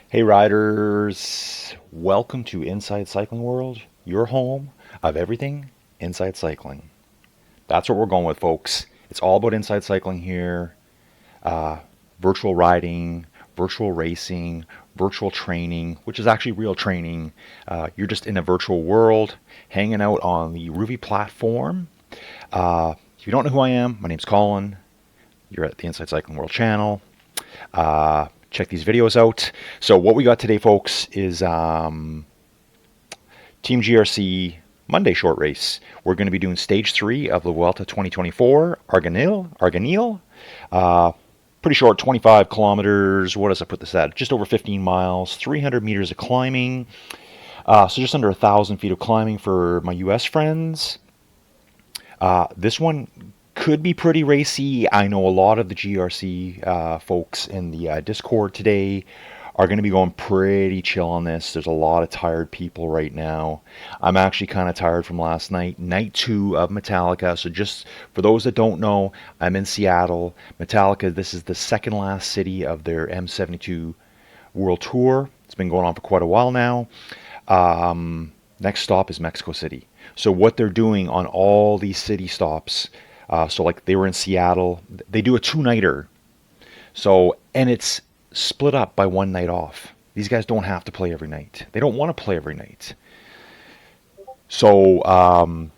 Hey riders, welcome to Inside Cycling World, your home of everything inside cycling. That's what we're going with, folks. It's all about inside cycling here. Uh, Virtual riding, virtual racing, virtual training, which is actually real training. You're just in a virtual world, hanging out on the Rouvy platform. If you don't know who I am, my name's Colin. You're at the Inside Cycling World channel. Check these videos out. So what we got today, folks, is Team GRC Monday short race. We're going to be doing stage 3 of the Vuelta 2024, Arganil. Pretty short, 25 kilometers. What does I put this at? Just over 15 miles, 300 meters of climbing. So just under 1,000 feet of climbing for my US friends. This one could be pretty racy. I know a lot of the GRC folks in the Discord today are going to be going pretty chill on this. There's a lot of tired people right now. I'm actually kind of tired from last night, night 2 of Metallica. So just for those that don't know, I'm in Seattle. Metallica, this is the second last city of their M72 World Tour. It's been going on for quite a while now. Next stop is Mexico City. So what they're doing on all these city stops, so like they were in Seattle, they do a 2-nighter. So, and it's split up by one night off. These guys don't have to play every night. They don't want to play every night. So,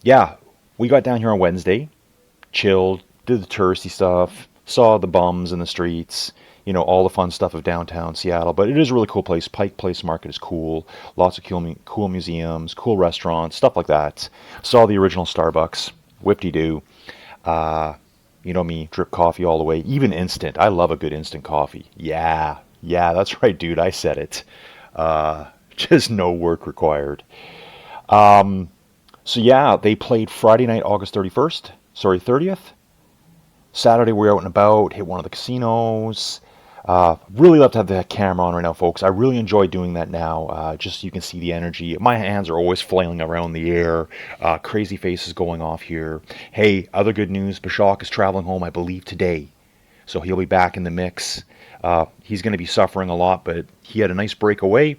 yeah, we got down here on Wednesday, chilled, did the touristy stuff, saw the bums in the streets, all the fun stuff of downtown Seattle. But it is a really cool place. Pike Place Market is cool. Lots of cool museums, cool restaurants, stuff like that. Saw the original Starbucks. Whip-de-doo. You know me, drip coffee all the way, even instant. I love a good instant coffee. Yeah, that's right, dude. I said it. Just no work required. So yeah, they played Friday night, August 31st. Sorry, 30th. Saturday we were out and about, hit one of the casinos. Really love to have the camera on right now, folks. I really enjoy doing that now, just so you can see the energy. My hands are always flailing around the air. Crazy faces going off here. Hey, other good news, Bashak is traveling home, I believe, today. So he'll be back in the mix. He's going to be suffering a lot, but he had a nice breakaway.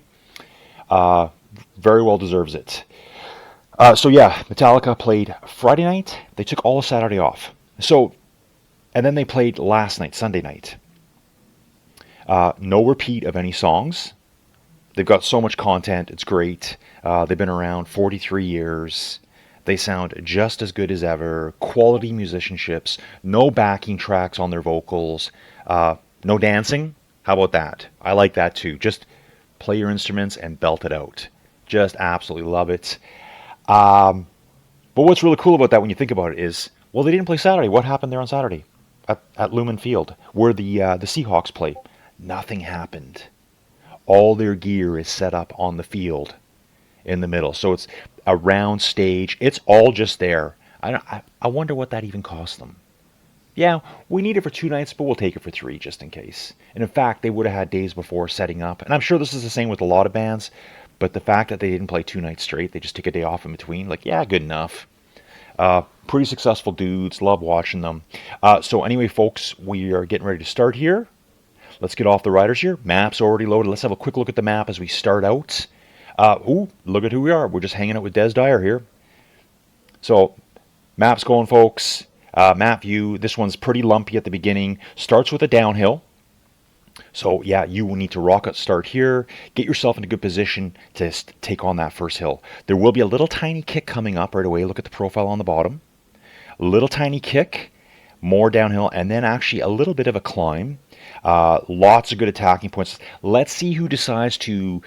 Very well deserves it. So yeah, Metallica played Friday night. They took all of Saturday off. And then they played last night, Sunday night. No repeat of any songs. They've got so much content. It's great. They've been around 43 years. They sound just as good as ever. Quality musicianships. No backing tracks on their vocals. No dancing. How about that? I like that too. Just play your instruments and belt it out. Just absolutely love it. But what's really cool about that when you think about it is, well, they didn't play Saturday. What happened there on Saturday? At Lumen Field, where the Seahawks play. Nothing happened. All their gear is set up on the field in the middle. So it's a round stage. It's all just there. I wonder what that even cost them. Yeah, we need it for 2 nights, but we'll take it for 3 just in case. And in fact, they would have had days before setting up. And I'm sure this is the same with a lot of bands. But the fact that they didn't play 2 nights straight, they just took a day off in between, like, yeah, good enough. Pretty successful dudes. Love watching them. So anyway, folks, we are getting ready to start here. Let's get off the riders here. Map's already loaded. Let's have a quick look at the map as we start out. Look at who we are. We're just hanging out with Des Dyer here. So, map's going, folks. Map view. This one's pretty lumpy at the beginning. Starts with a downhill. So, yeah, you will need to rocket start here. Get yourself in a good position to take on that first hill. There will be a little tiny kick coming up right away. Look at the profile on the bottom. A little tiny kick. More downhill. And then actually a little bit of a climb. Lots of good attacking points. Let's see who decides to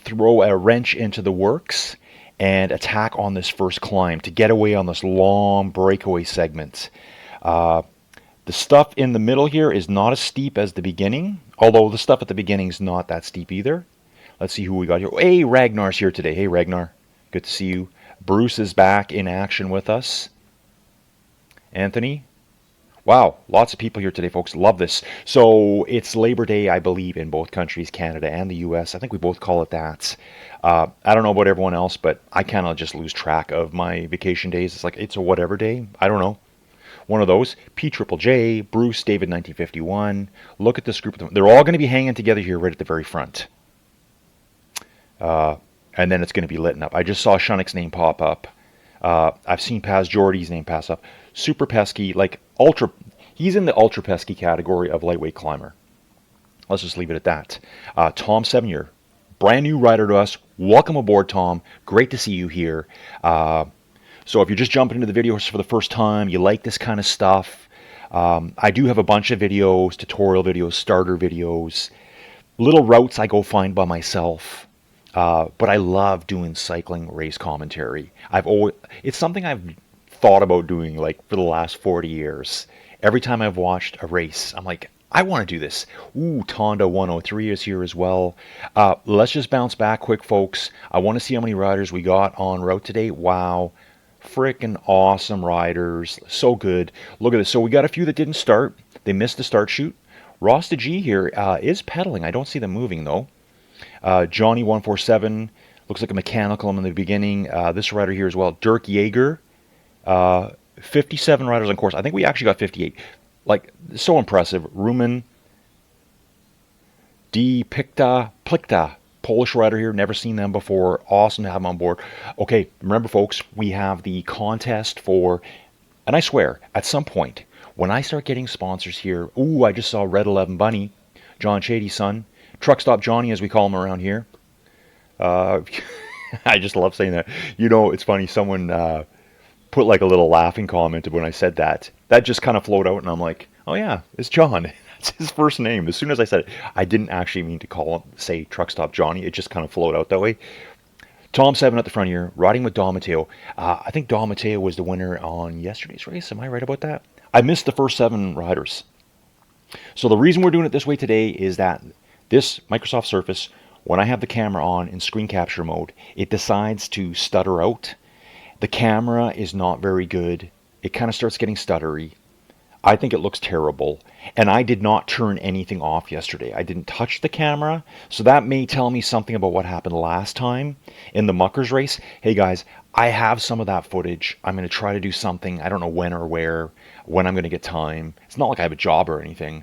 throw a wrench into the works and attack on this first climb to get away on this long breakaway segment. The stuff in the middle here is not as steep as the beginning, although the stuff at the beginning is not that steep either. Let's see who we got here. Hey, Ragnar's here today. Hey, Ragnar. Good to see you. Bruce is back in action with us. Anthony. Wow, lots of people here today, folks. Love this. So it's Labor Day, I believe, in both countries, Canada and the U.S. I think we both call it that. I don't know about everyone else, but I kind of just lose track of my vacation days. It's like it's a whatever day. I don't know. one of those. P Triple J, Bruce, David 1951. Look at this group of them. They're all going to be hanging together here right at the very front. And then it's going to be lit up. I just saw Shunnick's name pop up. I've seen Paz Jordy's name pass up. Super pesky, like ultra. He's in the ultra pesky category of lightweight climber. Let's just leave it at that. Tom 7-year, brand new rider to us. Welcome aboard, Tom. Great to see you here. So if you're just jumping into the videos for the first time, you like this kind of stuff, I do have a bunch of videos, tutorial videos, starter videos, little routes I go find by myself. But I love doing cycling race commentary. It's something I've thought about doing like for the last 40 years. Every time I've watched a race, I'm like, I want to do this. Ooh, Tonda 103 is here as well. Let's just bounce back quick, folks. I want to see how many riders we got on route today. Wow. Freaking awesome riders. So good. Look at this. So we got a few that didn't start. They missed the start chute. Rasta G here is pedaling. I don't see them moving, though. Johnny 147. Looks like a mechanical in the beginning. This rider here as well. Dirk Yeager. 57 riders on course. I think we actually got 58. Like, so impressive. Rumen D. Plikta, Polish rider here. Never seen them before. Awesome to have them on board. Okay, remember, folks, we have the contest for, and I swear, at some point, when I start getting sponsors here, ooh, I just saw Red 11 Bunny, John Shady's son, Truck Stop Johnny, as we call him around here. I just love saying that. You know, it's funny, someone put like a little laughing comment when I said that. That just kind of flowed out, and I'm like, oh yeah, it's John. That's his first name. As soon as I said it, I didn't actually mean to say Truck Stop Johnny. It just kind of flowed out that way. Tom 7 at the front here, riding with Don Matteo. I think Don Matteo was the winner on yesterday's race. Am I right about that? I missed the first 7 riders. So the reason we're doing it this way today is that this Microsoft Surface, when I have the camera on in screen capture mode, it decides to stutter out. The camera is not very good. It kind of starts getting stuttery. I think it looks terrible. And I did not turn anything off yesterday. I didn't touch the camera. So that may tell me something about what happened last time in the Muckers race. Hey guys, I have some of that footage. I'm going to try to do something. I don't know when or where, when I'm going to get time. It's not like I have a job or anything.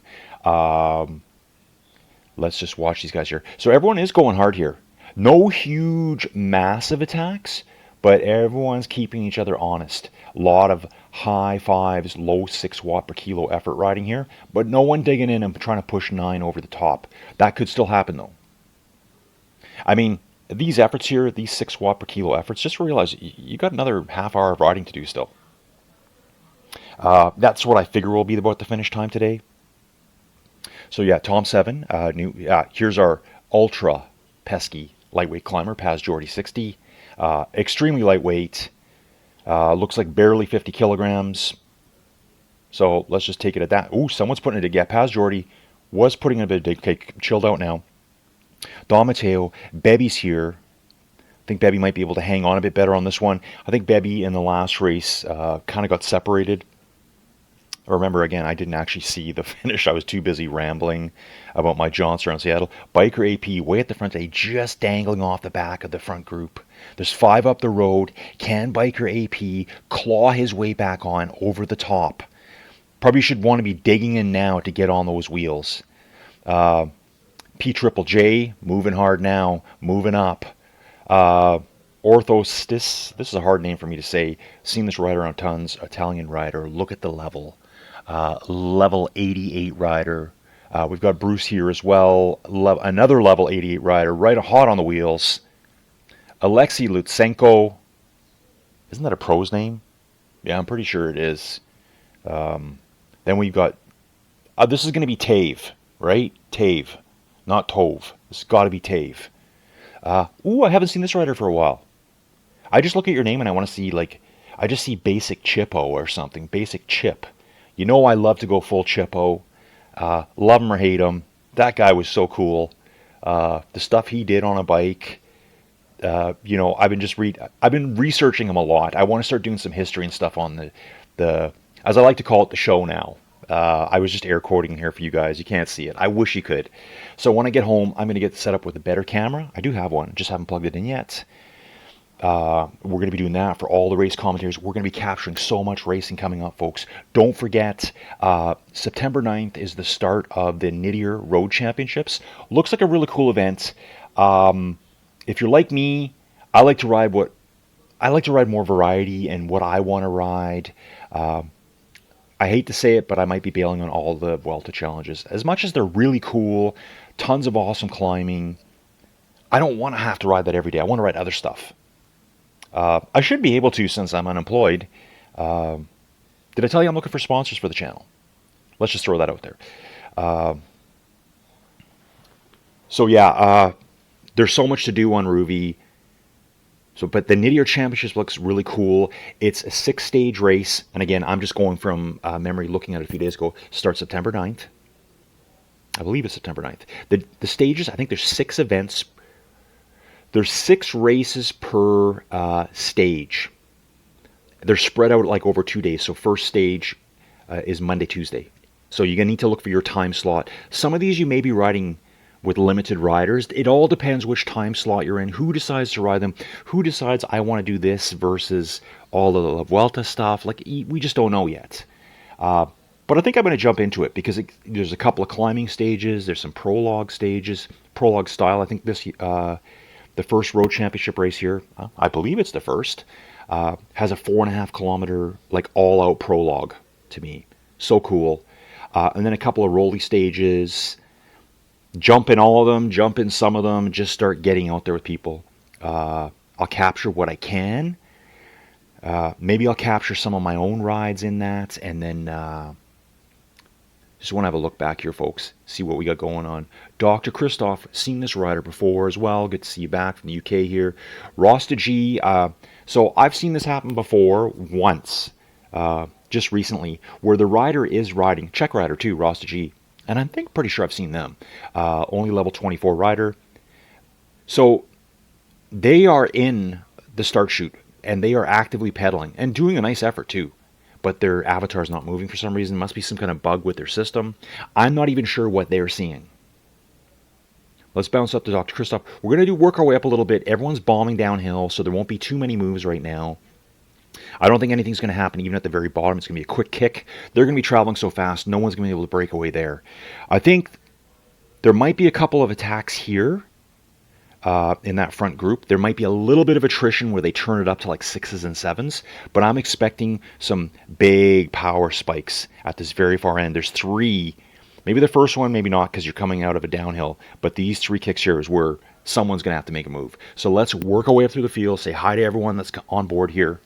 Let's just watch these guys here. So everyone is going hard here. No huge, massive attacks, but everyone's keeping each other honest. A lot of high 5s, low 6 watt per kilo effort riding here, but no one digging in and trying to push 9 over the top. That could still happen though. I mean, these efforts here, these 6 watt per kilo efforts, just realize you got another half hour of riding to do still. That's what I figure will be about the finish time today. So yeah, Tom 7, here's our ultra pesky lightweight climber, Paz Jordy 60. Extremely lightweight, looks like barely 50 kilograms. So let's just take it at that. Ooh, someone's putting it again. Paz Jordy was putting in a bit of dig. Okay, chilled out now. Don Matteo, Bebe's here. I think Bebe might be able to hang on a bit better on this one. I think Bebe in the last race kind of got separated. Remember, again, I didn't actually see the finish. I was too busy rambling about my jaunts around Seattle. Biker AP way at the front today, just dangling off the back of the front group. There's 5 up the road. Can Biker AP claw his way back on over the top? Probably should want to be digging in now to get on those wheels. P Triple J, moving hard now, moving up. Orthostis, this is a hard name for me to say. Seen this rider on tons. Italian rider. Look at the level. Level 88 rider. We've got Bruce here as well. Another level 88 rider, right hot on the wheels. Alexei Lutsenko. Isn't that a pro's name? Yeah, I'm pretty sure it is. Then we've got, this is going to be Tave, right? Tave, not Tove. This has got to be Tave. Ooh, I haven't seen this rider for a while. I just look at your name and I want to see, like, I just see Basic Chippo or something. Basic Chip. You know I love to go full Chippo. Love him or hate him. That guy was so cool. The stuff he did on a bike. You know, I've been researching him a lot. I want to start doing some history and stuff on the as I like to call it, the show now. I was just air quoting here for you guys. You can't see it. I wish you could. So when I get home, I'm going to get set up with a better camera. I do have one. Just haven't plugged it in yet. We're going to be doing that for all the race commentaries. We're going to be capturing so much racing coming up, folks. Don't forget, September 9th is the start of the Nidier Road Championships. Looks like a really cool event. If you're like me, I like to ride what I like to ride more variety and what I want to ride. I hate to say it, but I might be bailing on all the Vuelta challenges. As much as they're really cool, tons of awesome climbing, I don't want to have to ride that every day. I want to ride other stuff. I should be able to since I'm unemployed. Did I tell you I'm looking for sponsors for the channel? Let's just throw that out there. So yeah, there's so much to do on Rouvy. So, but the Nidier Championships looks really cool. It's a 6-stage race, and again, I'm just going from memory, looking at it a few days ago. Starts September 9th. I believe it's September 9th. The stages, I think there's 6 events. There's 6 races per stage. They're spread out like over 2 days. So first stage is Monday, Tuesday. So you're going to need to look for your time slot. Some of these you may be riding with limited riders. It all depends which time slot you're in, who decides to ride them, who decides I want to do this versus all of the Vuelta stuff. Like, we just don't know yet. But I think I'm going to jump into it because there's a couple of climbing stages. There's some prologue stages, prologue style. I think this the first road championship race here, I believe it's the first, has a 4.5 kilometer like all out prologue to me. So cool. And then a couple of rolly stages. Jump in all of them, jump in some of them, just start getting out there with people. I'll capture what I can. Maybe I'll capture some of my own rides in that, and then just want to have a look back here, folks. See what we got going on. Dr. Christoph, seen this rider before as well. Good to see you back from the UK here. Rasta G. So I've seen this happen before once, just recently, where the rider is riding, Czech rider too, Rasta G. And I think pretty sure I've seen them. Only level 24 rider. So they are in the start chute and they are actively pedaling and doing a nice effort too. But their avatar is not moving for some reason. Must be some kind of bug with their system. I'm not even sure what they're seeing. Let's bounce up to Dr. Christoph. We're going to work our way up a little bit. Everyone's bombing downhill, so there won't be too many moves right now. I don't think anything's going to happen even at the very bottom. It's going to be a quick kick. They're going to be traveling so fast, no one's going to be able to break away there. I think there might be a couple of attacks here in that front group. There might be a little bit of attrition where they turn it up to like 6s and 7s, but I'm expecting some big power spikes at this very far end. There's 3. Maybe the first one, maybe not, because you're coming out of a downhill. But these 3 kicks here is where someone's going to have to make a move. So let's work our way up through the field, say hi to everyone that's on board here.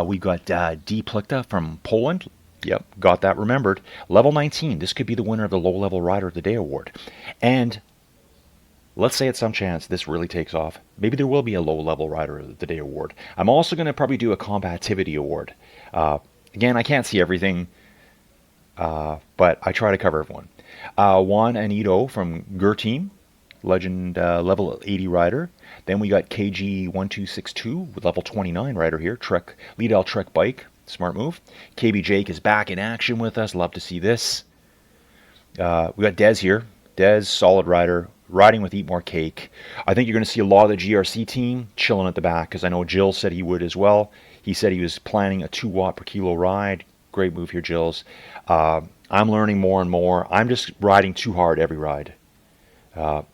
We've got D. Plikta from Poland. Yep, got that remembered. Level 19. This could be the winner of the Low-Level Rider of the Day award. And let's say at some chance this really takes off. Maybe there will be a Low-Level Rider of the Day award. I'm also going to probably do a Combativity award. Again, I can't see everything, but I try to cover everyone. Juan Anito from Gur Team. Legend level 80 rider. Then we got KG1262 with level 29 rider here. Trek Lidl Trek bike. Smart move. KB Jake is back in action with us. Love to see this. We got Dez here. Dez, solid rider, riding with Eat More Cake. I think you're going to see a lot of the GRC team chilling at the back because I know Jill said he would as well. He said he was planning a 2 watt per kilo ride. Great move here, Jills. I'm learning more and more. I'm just riding too hard every ride.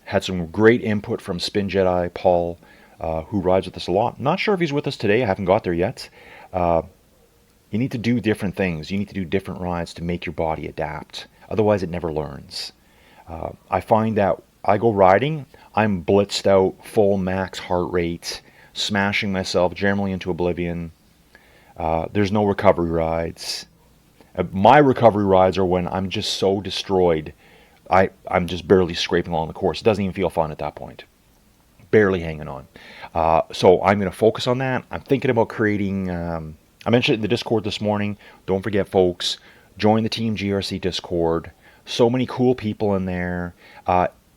Had some great input from Spin Jedi Paul, who rides with us a lot. Not sure if he's with us today. I haven't got there yet. You need to do different things. You need to do different rides to make your body adapt. Otherwise, it never learns. I find that I go riding, I'm blitzed out, full max heart rate, smashing myself generally into oblivion. There's no recovery rides. My recovery rides are when I'm just so destroyed. I'm just barely scraping along the course. It doesn't even feel fun at that point. Barely hanging on. So I'm going to focus on that. I'm thinking about creating... I mentioned it in the Discord this morning. Don't forget, folks, join the Team GRC Discord. So many cool people in there.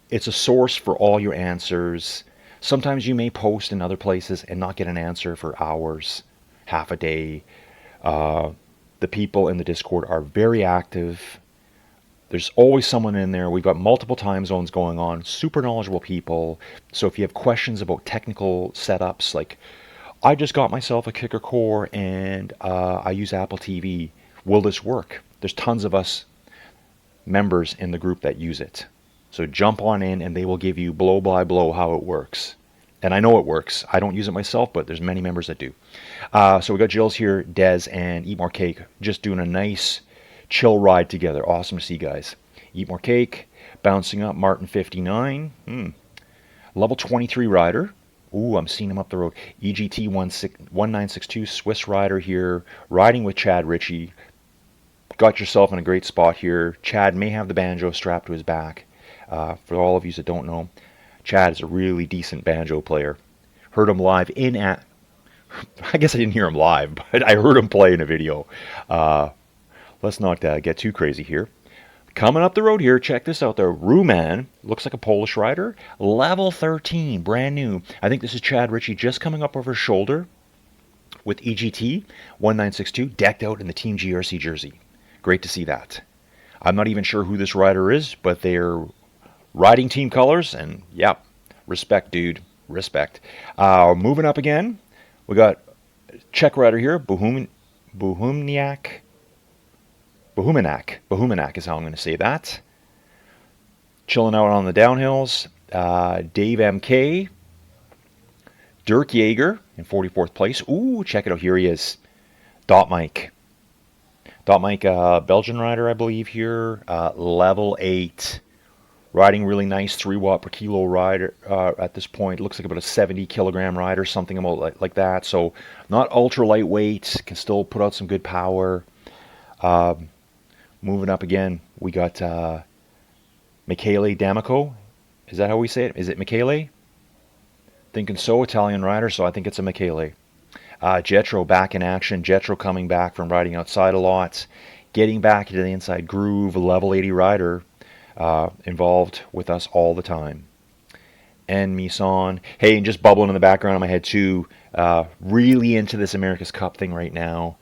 It's a source for all your answers. Sometimes you may post in other places and not get an answer for hours, half a day. The people in the Discord are very active. There's always someone in there. We've got multiple time zones going on. Super knowledgeable people. So if you have questions about technical setups, like I just got myself a kicker core and I use Apple TV. Will this work? There's tons of us members in the group that use it. So jump on in and they will give you blow by blow how it works. And I know it works. I don't use it myself, but there's many members that do. So we got Jill's here, Des, and Eat More Cake, just doing a nice chill ride together. Awesome to see, guys. Eat More Cake, bouncing up, Martin 59. Level 23 rider. Ooh, I'm seeing him up the road. EGT 1962, Swiss rider here, riding with Chad Ritchie. Got yourself in a great spot here. Chad may have the banjo strapped to his back. For all of you that don't know, Chad is a really decent banjo player. Heard him live I guess I didn't hear him live, but I heard him play in a video. Let's not get too crazy here. Coming up the road here, check this out there. Ruman, looks like a Polish rider. Level 13, brand new. I think this is Chad Ritchie just coming up over his shoulder with EGT 1962, decked out in the Team GRC jersey. Great to see that. I'm not even sure who this rider is, but they're riding team colors, and yeah, respect, dude. Respect. Moving up again, we got Czech rider here, Bohumniak. Bohumenak is how I'm going to say that. Chilling out on the downhills. Dave MK. Dirk Jaeger in 44th place. Ooh, check it out. Here he is. Dot Mike. Belgian rider, I believe here. Level 8. Riding really nice. 3 watt per kilo rider at this point. Looks like about a 70 kilogram rider, something about like that. So not ultra lightweight. Can still put out some good power. Moving up again, we got Michele D'Amico. Is that how we say it? Is it Michele? Thinking so, Italian rider, so I think it's a Michele. Jetro back in action. Jetro coming back from riding outside a lot. Getting back into the inside groove. Level 80 rider involved with us all the time. And Mison. Hey, and just bubbling in the background of my head too. Really into this America's Cup thing right now.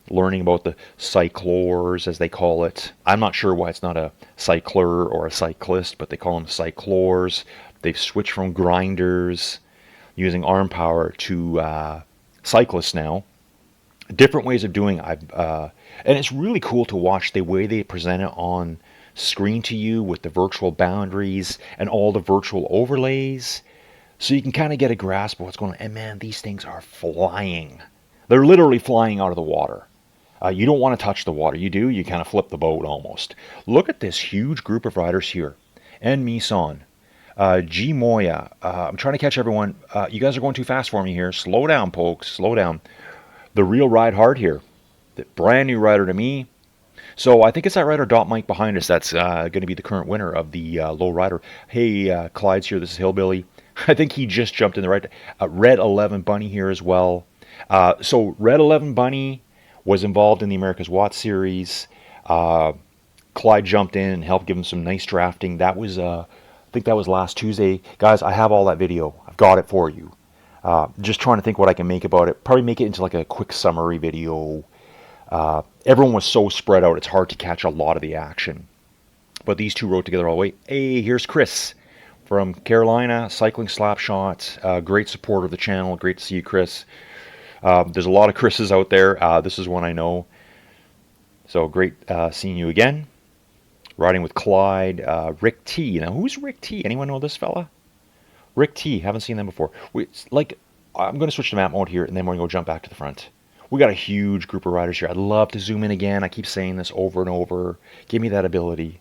Learning about the cyclors, as they call it. I'm not sure why it's not a cycler or a cyclist, but they call them cyclors. They've switched from grinders using arm power to cyclists now. Different ways of doing it. And it's really cool to watch the way they present it on screen to you with the virtual boundaries and all the virtual overlays. So you can kind of get a grasp of what's going on. And man, these things are flying. They're literally flying out of the water. You don't want to touch the water. You do, you kind of flip the boat almost. Look at this huge group of riders here. And Mison. G. Moya. I'm trying to catch everyone. You guys are going too fast for me here. Slow down, folks. Slow down. The real ride hard here. The brand new rider to me. So I think it's that rider Dot Mike behind us that's going to be the current winner of the low rider. Hey, Clyde's here. This is Hillbilly. I think he just jumped in the right. Red 11 Bunny here as well. So Red 11 Bunny was involved in the America's Watts series. Clyde jumped in and helped give him some nice drafting. That was, I think that was last Tuesday. Guys, I have all that video. I've got it for you. Just trying to think what I can make about it. Probably make it into like a quick summary video. Everyone was so spread out, it's hard to catch a lot of the action. But these two rode together all the way. Hey, here's Chris from Carolina, Cycling Slapshot. Great supporter of the channel. Great to see you, Chris. There's a lot of Chris's out there. This is one I know. So great seeing you again. Riding with Clyde. Rick T. Now, who's Rick T? Anyone know this fella? Rick T. Haven't seen them before. I'm going to switch to map mode here, and then we're going to go jump back to the front. We got a huge group of riders here. I'd love to zoom in again. I keep saying this over and over. Give me that ability.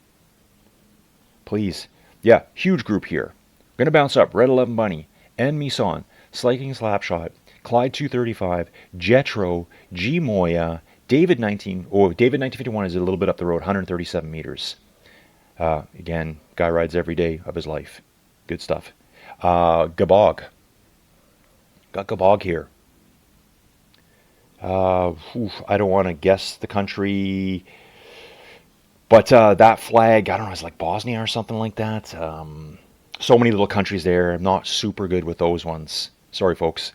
Please. Yeah, huge group here. Going to bounce up. Red 11 Bunny. And Mison. Cycling Slapshot. Clyde 235, Jetro, G. Moya, David 1951 is a little bit up the road, 137 meters. Again, guy rides every day of his life. Good stuff. Gabog. Got Gabog here. I don't want to guess the country, but that flag, I don't know, it's like Bosnia or something like that. So many little countries there. I'm not super good with those ones. Sorry, folks.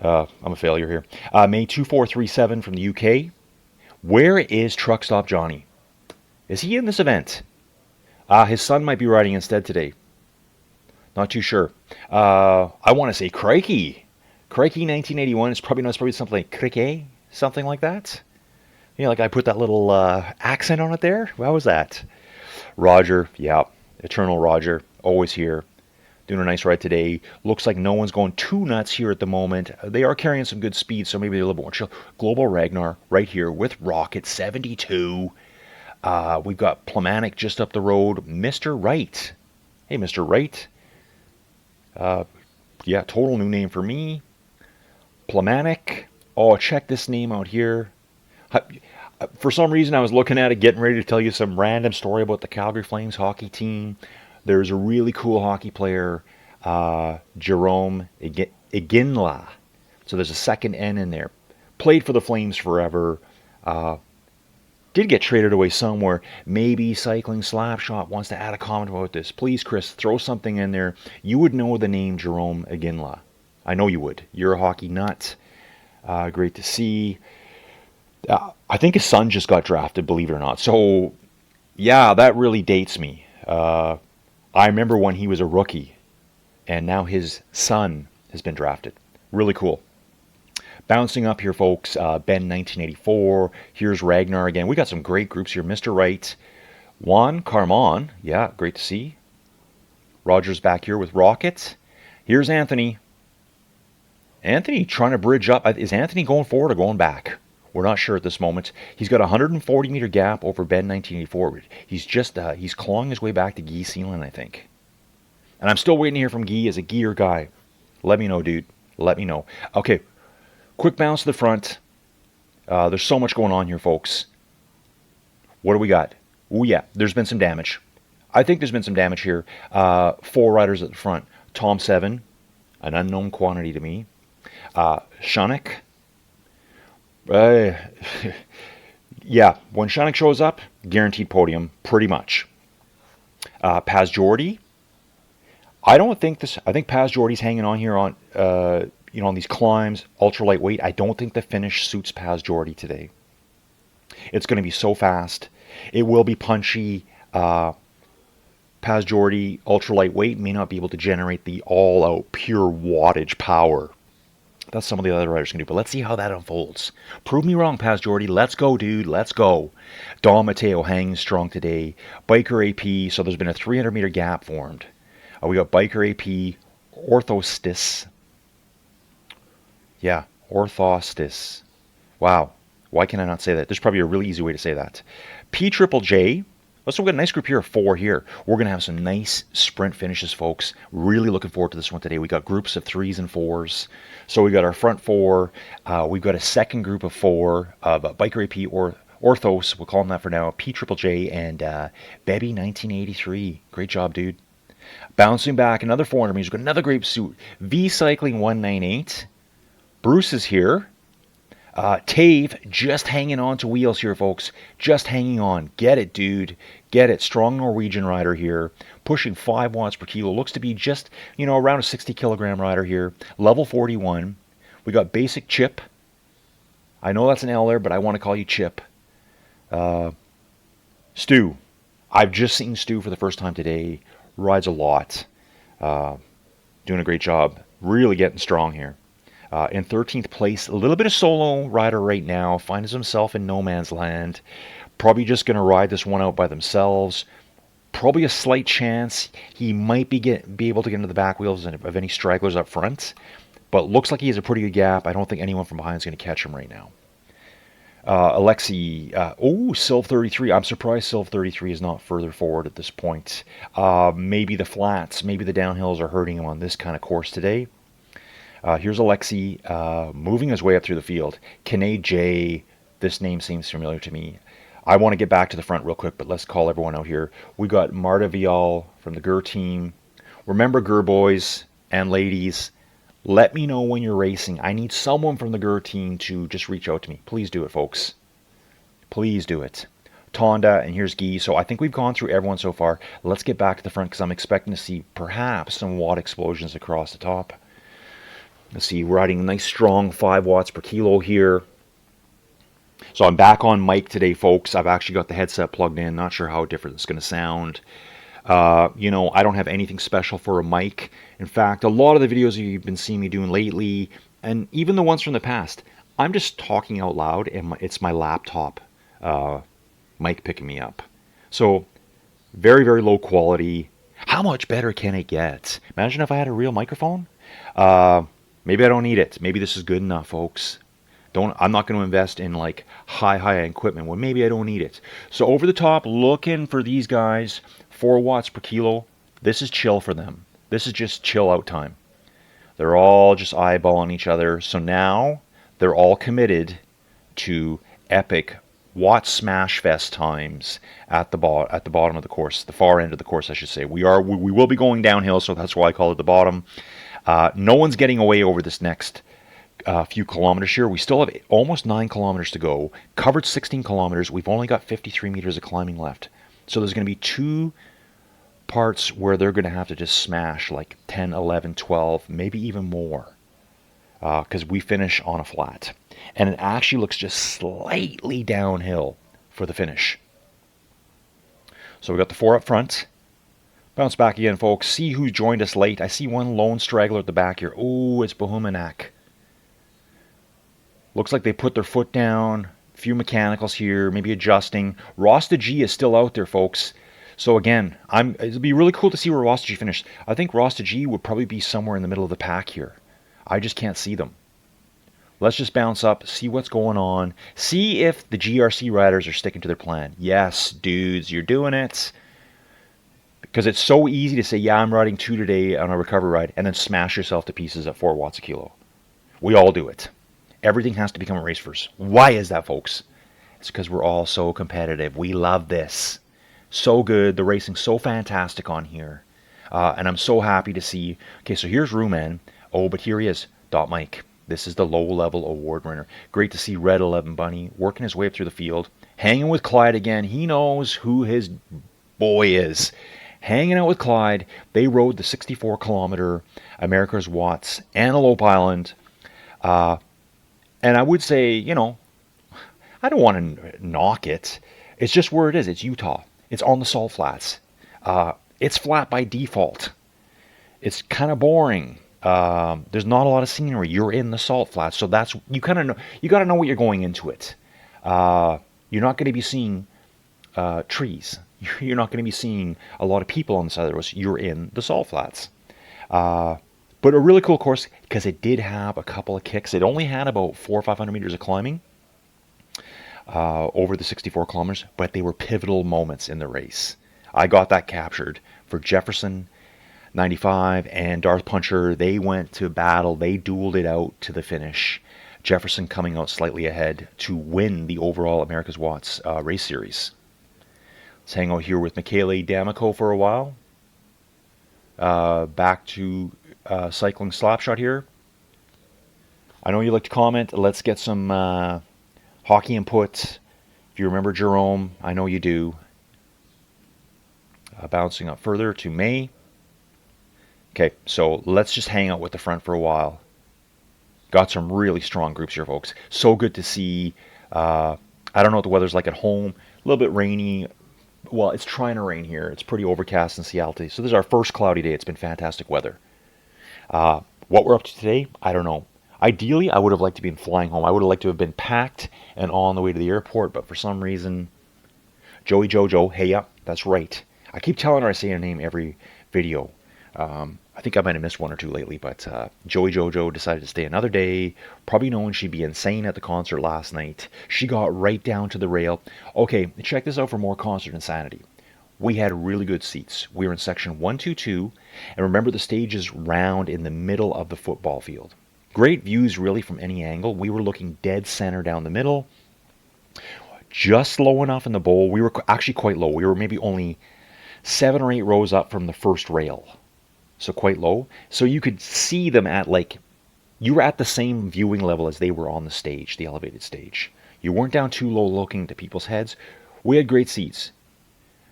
I'm a failure here. May 2437 from the UK. Where is Truck Stop Johnny? Is he in this event? His son might be riding instead today. Not too sure. I want to say crikey. Crikey 1981 is probably not, it's probably something like cricket, something like that. You know, like I put that little accent on it there. How was that? Roger, yeah, Eternal Roger, always here. Doing a nice ride today. Looks like no one's going too nuts here at the moment. They are carrying some good speed, so maybe they're a little bit more chill. Global Ragnar right here with Rocket 72. We've got Plamatic just up the road. Mr. Wright. Hey, Mr. Wright. Yeah, total new name for me. Plamatic. Oh, check this name out here. For some reason, I was looking at it, getting ready to tell you some random story about the Calgary Flames hockey team. There's a really cool hockey player, Jerome Iginla. So there's a second N in there. Played for the Flames forever. Did get traded away somewhere. Maybe Cycling Slapshot wants to add a comment about this. Please, Chris, throw something in there. You would know the name Jerome Iginla. I know you would. You're a hockey nut. Great to see. I think his son just got drafted, believe it or not. So, yeah, that really dates me. I remember when he was a rookie, and now his son has been drafted. Really cool. Bouncing up here, folks, Ben 1984. Here's Ragnar again. We got some great groups here. Mr. Wright, Juan Carmon. Yeah, great to see. Roger's back here with Rocket. Here's Anthony. Anthony trying to bridge up. Is Anthony going forward or going back? We're not sure at this moment. He's got a 140-meter gap over Ben 1984. He's just he's clawing his way back to Guy Seelan, I think. And I'm still waiting to hear from Guy as a gear guy. Let me know, dude. Let me know. Okay, quick bounce to the front. There's so much going on here, folks. What do we got? Oh, yeah, there's been some damage. I think there's been some damage here. 4 riders at the front. Tom 7, an unknown quantity to me. Shanik. Yeah, when Shanik shows up, guaranteed podium, pretty much. Paz Jordy. I think Paz Jordy's hanging on here on on these climbs, ultra lightweight. I don't think the finish suits Paz Jordy today. It's going to be so fast. It will be punchy. Paz Jordy, ultra lightweight, may not be able to generate the all-out pure wattage power that some of the other riders can do. But let's see how that unfolds. Prove me wrong, Paz Jordy. Let's go, dude. Let's go. Don Mateo hanging strong today. Biker AP. So there's been a 300-meter gap formed. We got Biker AP, Orthostis. Yeah, Orthostis. Wow. Why can I not say that? There's probably a really easy way to say that. P Triple J. Let's look at a nice group here of 4 here. We're going to have some nice sprint finishes, folks. Really looking forward to this one today. We got groups of 3s and 4s. So we got our front 4. We've got a second group of 4 of Biker AP or Orthos. We'll call them that for now. P Triple J and Bebby 1983. Great job, dude. Bouncing back another 400 meters. We've got another great suit. V Cycling 198. Bruce is here. Tave just hanging on to wheels here, folks. Just hanging on. Get it, dude. Get it. Strong Norwegian rider here. Pushing 5 watts per kilo. Looks to be just, around a 60 kilogram rider here. Level 41. We got Basic Chip. I know that's an L there, but I want to call you Chip. Stu. I've just seen Stu for the first time today. Rides a lot. Doing a great job. Really getting strong here. In 13th place, a little bit of solo rider right now. Finds himself in no man's land. Probably just going to ride this one out by themselves. Probably a slight chance he might be able to get into the back wheels of any stragglers up front. But looks like he has a pretty good gap. I don't think anyone from behind is going to catch him right now. Alexi, Silv 33. I'm surprised Silv 33 is not further forward at this point. Maybe the flats, maybe the downhills are hurting him on this kind of course today. Here's Alexi moving his way up through the field. Kane J, this name seems familiar to me. I want to get back to the front real quick, but let's call everyone out here. We got Marta Vial from the GUR team. Remember, GUR boys and ladies, let me know when you're racing. I need someone from the GUR team to just reach out to me. Please do it, folks. Please do it. Tonda, and here's Guy. So I think we've gone through everyone so far. Let's get back to the front because I'm expecting to see perhaps some watt explosions across the top. Let's see, we're riding a nice strong 5 watts per kilo here. So I'm back on mic today, folks. I've actually got the headset plugged in. Not sure how different it's going to sound. I don't have anything special for a mic. In fact, a lot of the videos you've been seeing me doing lately, And even the ones from the past, I'm just talking out loud, and it's my laptop mic picking me up. So very, very low quality. How much better can it get? Imagine if I had a real microphone. Uh, Maybe I don't need it. Maybe this is good enough, folks. Don't. I'm not going to invest in like high equipment when maybe I don't need it. So over the top, looking for these guys, 4 watts per kilo. This is chill for them. This is just chill out time. They're all just eyeballing each other. So now they're all committed to epic watt smash fest times at the bottom of the course, the far end of the course, I should say. We will be going downhill, so that's why I call it the bottom. No one's getting away over this next few kilometers here. We still have almost 9 kilometers to go. Covered 16 kilometers. We've only got 53 meters of climbing left. So there's going to be 2 parts where they're going to have to just smash like 10, 11, 12, maybe even more, because we finish on a flat. And it actually looks just slightly downhill for the finish. So we got the 4 up front. Bounce back again, folks. See who joined us late. I see one lone straggler at the back here. Oh, it's Bohumanak. Looks like they put their foot down. A few mechanicals here, maybe adjusting. Rasta G is still out there, folks. So again, it'll be really cool to see where Rasta G finished. I think Rasta G would probably be somewhere in the middle of the pack here. I just can't see them. Let's just bounce up, see what's going on. See if the GRC riders are sticking to their plan. Yes, dudes, you're doing it. Because it's so easy to say, yeah, I'm riding 2 today on a recovery ride, and then smash yourself to pieces at 4 watts a kilo. We all do it. Everything has to become a race first. Why is that, folks? It's because we're all so competitive. We love this. So good. The racing's so fantastic on here. And I'm so happy to see. Okay, so here's Ruman. Oh, but here he is. Dot Mike. This is the low-level award winner. Great to see Red 11 Bunny working his way up through the field. Hanging with Clyde again. He knows who his boy is. Hanging out with Clyde. They rode the 64-kilometer America's Watts Antelope Island. And I would say, I don't want to knock it. It's just where it is. It's Utah. It's on the salt flats. It's flat by default. It's kind of boring. There's not a lot of scenery. You're in the salt flats, so that's you kind of know. You got to know what you're going into it. You're not going to be seeing trees. You're not going to be seeing a lot of people on the side of the road. You're in the salt flats. But a really cool course because it did have a couple of kicks. It only had about 400 or 500 meters of climbing over the 64 kilometers, but they were pivotal moments in the race. I got that captured for Jefferson 95 and Darth Puncher. They went to battle. They dueled it out to the finish. Jefferson coming out slightly ahead to win the overall America's Watts race series. Let's hang out here with Michele D'Amico for a while. Back to cycling slapshot here. I know you like to comment. Let's get some hockey input. If you remember Jerome, I know you do. Bouncing up further to May. Okay, so let's just hang out with the front for a while. Got some really strong groups here, folks. So good to see. I don't know what the weather's like at home. A little bit rainy. Well, it's trying to rain here. It's pretty overcast in Seattle today. So this is our first cloudy day. It's been fantastic weather. What we're up to today, I don't know. Ideally, I would have liked to be flying home. I would have liked to have been packed and on the way to the airport, but for some reason, Joey Jojo, hey, yeah, that's right. I keep telling her I say her name every video. I think I might have missed one or two lately, but Joey Jojo decided to stay another day, probably knowing she'd be insane at the concert last night. She got right down to the rail. Okay, check this out for more concert insanity. We had really good seats. We were in section 122, and remember the stage is round in the middle of the football field. Great views really from any angle. We were looking dead center down the middle, just low enough in the bowl. We were actually quite low. We were maybe only 7 or 8 rows up from the first rail. So quite low. So you could see them you were at the same viewing level as they were on the stage, the elevated stage. You weren't down too low looking to people's heads. We had great seats.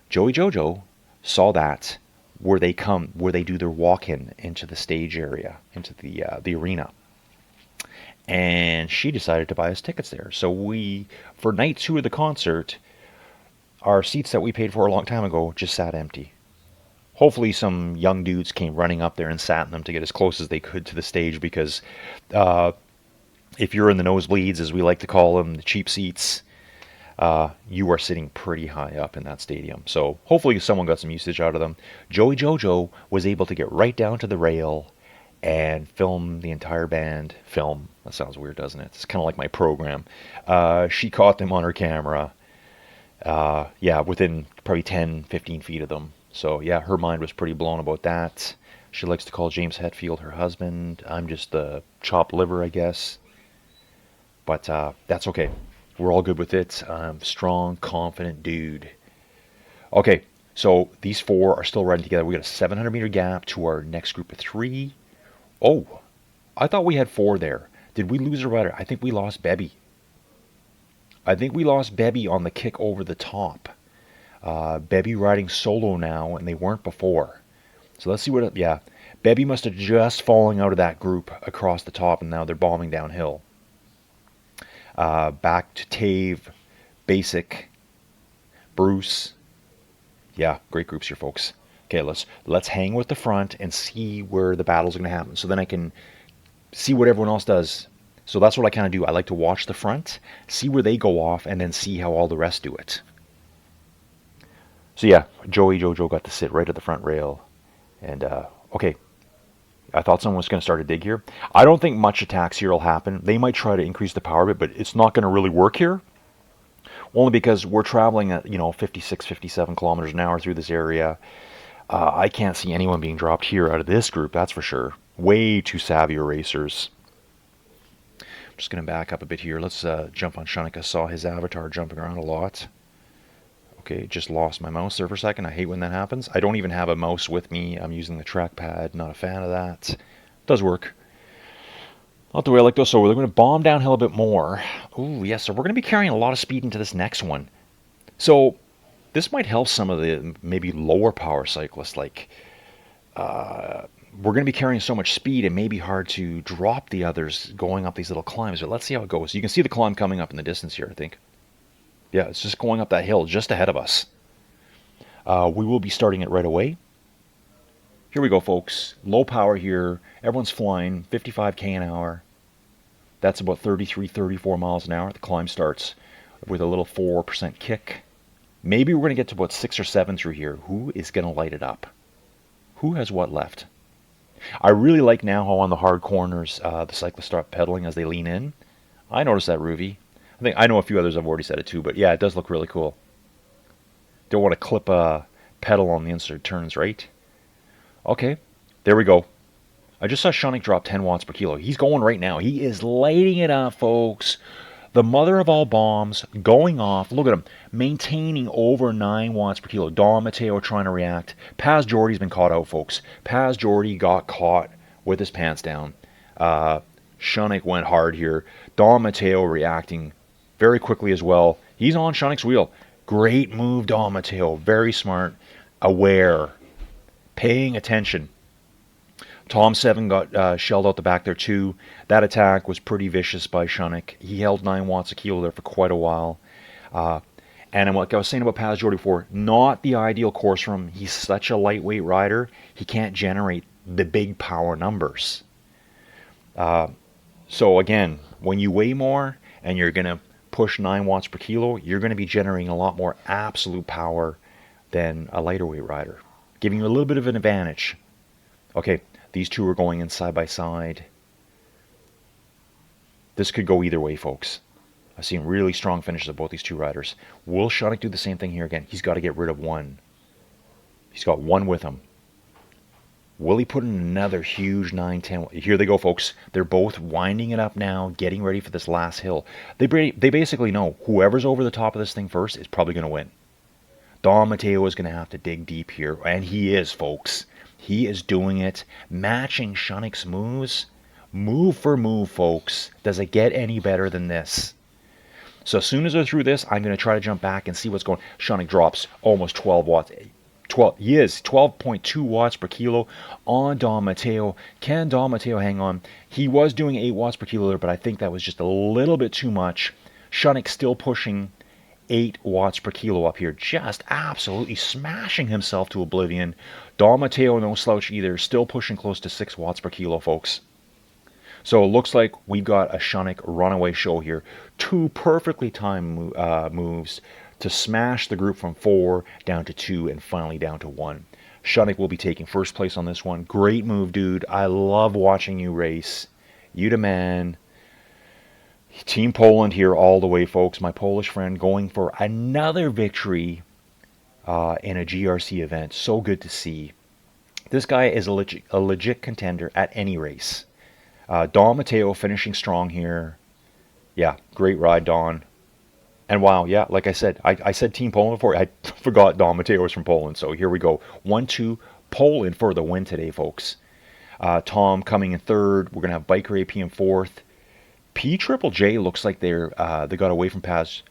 Joey Jojo saw that where they do their walk-in into the stage area, into the arena. And she decided to buy us tickets there. So for night 2 of the concert, our seats that we paid for a long time ago just sat empty. Hopefully some young dudes came running up there and sat in them to get as close as they could to the stage, because uh, if you're in the nosebleeds, as we like to call them, the cheap seats, you are sitting pretty high up in that stadium. So hopefully someone got some usage out of them. Joey Jojo was able to get right down to the rail and film the entire band. Film. That sounds weird, doesn't it? It's kind of like my program. She caught them on her camera. Yeah, within probably 10, 15 feet of them. So yeah, her mind was pretty blown about that. She likes to call James Hetfield her husband. I'm just the chopped liver, I guess. But that's okay. We're all good with it. Strong, confident dude. Okay, so these four are still riding together. We got a 700-meter gap to our next group of three. Oh, I thought we had four there. Did we lose a rider? I think we lost Bebby. I think we lost Bebby on the kick over the top. Bebby riding solo now, and they weren't before. So let's see what... Yeah, Bebby must have just fallen out of that group across the top, and now they're bombing downhill. Back to Tave, Basic, Bruce. Yeah, great groups here, folks. Okay, let's hang with the front and see where the battle's going to happen. So then I can see what everyone else does. So that's what I kind of do. I like to watch the front, see where they go off, and then see how all the rest do it. So yeah, Joey Jojo got to sit right at the front rail. And, okay, I thought someone was going to start a dig here. I don't think much attacks here will happen. They might try to increase the power bit, but it's not going to really work here. Only because we're traveling at, 56, 57 kilometers an hour through this area. I can't see anyone being dropped here out of this group, that's for sure. Way too savvy racers. I'm just going to back up a bit here. Let's jump on Shunik. I saw his avatar jumping around a lot. Okay, just lost my mouse there for a second. I hate when that happens. I don't even have a mouse with me. I'm using the trackpad. Not a fan of that. Does work. Not the way I like those. So we're going to bomb downhill a bit more. Ooh, yes. So we're going to be carrying a lot of speed into this next one. So this might help some of the maybe lower power cyclists. Like, we're going to be carrying so much speed, it may be hard to drop the others going up these little climbs. But let's see how it goes. You can see the climb coming up in the distance here, I think. Yeah, it's just going up that hill just ahead of us. We will be starting it right away. Here we go, folks. Low power here. Everyone's flying 55k an hour. That's about 33, 34 miles an hour. The climb starts with a little 4% kick. Maybe we're going to get to about 6 or 7 through here. Who is going to light it up? Who has what left? I really like now how on the hard corners the cyclists start pedaling as they lean in. I noticed that, Rouvy. I know a few others have already said it too, but yeah, it does look really cool. Don't want to clip a pedal on the inside turns, right? Okay, there we go. I just saw Shunik drop 10 watts per kilo. He's going right now. He is lighting it up, folks. The mother of all bombs going off. Look at him. Maintaining over 9 watts per kilo. Don Matteo trying to react. Paz Jordy's been caught out, folks. Paz Jordy got caught with his pants down. Shunik went hard here. Don Matteo reacting very quickly as well. He's on Shunik's wheel. Great move, Don Matteo. Very smart. Aware. Paying attention. Tom 7 got shelled out the back there too. That attack was pretty vicious by Shunik. He held 9 watts a kilo there for quite a while. And like I was saying about Paz Jordy before, not the ideal course for him. He's such a lightweight rider. He can't generate the big power numbers. So again, when you weigh more and you're going to push 9 watts per kilo, you're going to be generating a lot more absolute power than a lighter weight rider, giving you a little bit of an advantage. Okay, these two are going in side by side. This could go either way, folks. I've seen really strong finishes of both these two riders. Will Shunik do the same thing here again? He's got to get rid of one. He's got one with him. Will he put in another huge 9-10? Here they go, folks. They're both winding it up now, getting ready for this last hill. They basically know whoever's over the top of this thing first is probably going to win. Don Matteo is going to have to dig deep here, and he is, folks. He is doing it, matching Shunik's moves. Move for move, folks. Does it get any better than this? So as soon as they're through this, I'm going to try to jump back and see what's going on. Shunik drops almost 12 watts. 12.2 watts per kilo on Don Matteo. Can Don Matteo hang on? He was doing 8 watts per kilo there, but I think that was just a little bit too much. Shunik still pushing 8 watts per kilo up here, just absolutely smashing himself to oblivion. Don Mateo, no slouch either, still pushing close to 6 watts per kilo, folks. So it looks like we've got a Shunnick runaway show here. Two perfectly timed moves to smash the group from 4 down to 2 and finally down to 1. Shunnick will be taking first place on this one. Great move, dude. I love watching you race. You the man. Team Poland here all the way, folks. My Polish friend going for another victory in a GRC event. So good to see. This guy is a legit contender at any race. Don Mateo finishing strong here. Yeah, great ride, Don. And wow, yeah, like I said, I said Team Poland before. I forgot Don Mateo was from Poland. So here we go. 1-2 Poland for the win today, folks. Tom coming in third. We're going to have Biker AP in fourth. P Triple J looks like they got away from Paz.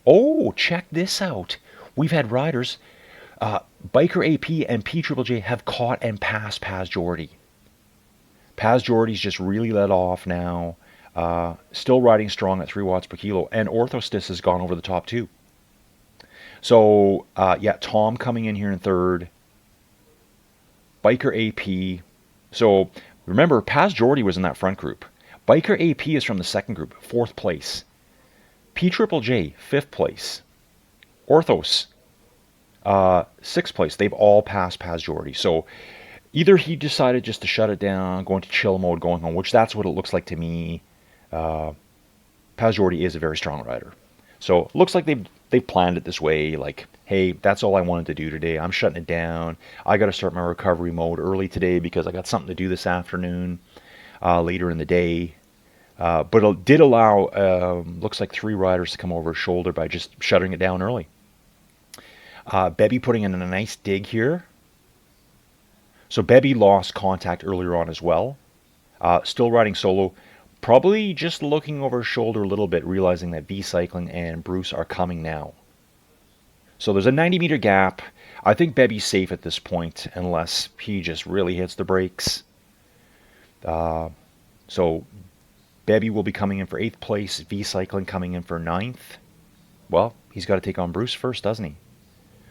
Oh, check this out. We've had riders. Biker AP and P Triple J have caught and passed Paz Jordy. Paz Jordy's just really let off now. Still riding strong at 3 watts per kilo. And Orthostis has gone over the top too. So, yeah, Tom coming in here in third. Biker AP. So, remember, Paz Jordy was in that front group. Biker AP is from the second group, 4th place. P Triple J, 5th place. Orthos, 6th place. They've all passed Paz Jordy. So either he decided just to shut it down, go into chill mode, going home, which that's what it looks like to me. Paz Jordy is a very strong rider. So it looks like they've planned it this way. Like, hey, that's all I wanted to do today. I'm shutting it down. I got to start my recovery mode early today because I got something to do this afternoon. Later in the day. But it did allow, looks like 3 riders to come over his shoulder by just shutting it down early. Bebby putting in a nice dig here. So Bebby lost contact earlier on as well. Still riding solo. Probably just looking over his shoulder a little bit, realizing that V-Cycling and Bruce are coming now. So there's a 90-meter gap. I think Bebby's safe at this point, unless he just really hits the brakes. So Bebby will be coming in for 8th place. V-Cycling coming in for 9th. Well, he's got to take on Bruce first, doesn't he?